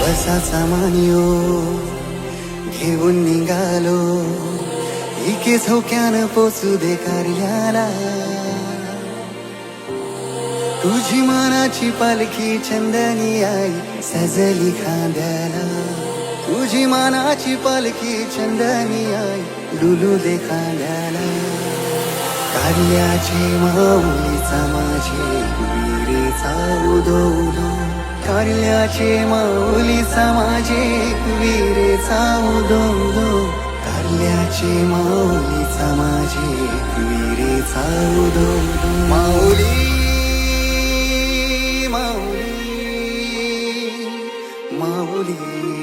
बसाचा मानियो घेऊन निघालो, इके झोक्यानं पोचू दे कार्याला. तुझी मनाची पालखी चंदनी आई सजली खांद्याला. तुझी मनाची पालखी चंदनी आई डुलू दे खांद्याला. कार्याची माऊलीचा माझे विहिरीचा उदो उदो. कार्याचे माऊलीचा माझे विहिरीचा उदो उदो. कार्याचे माऊलीचा माझे विहिरीचा उदो उदो. माऊली माऊली माऊली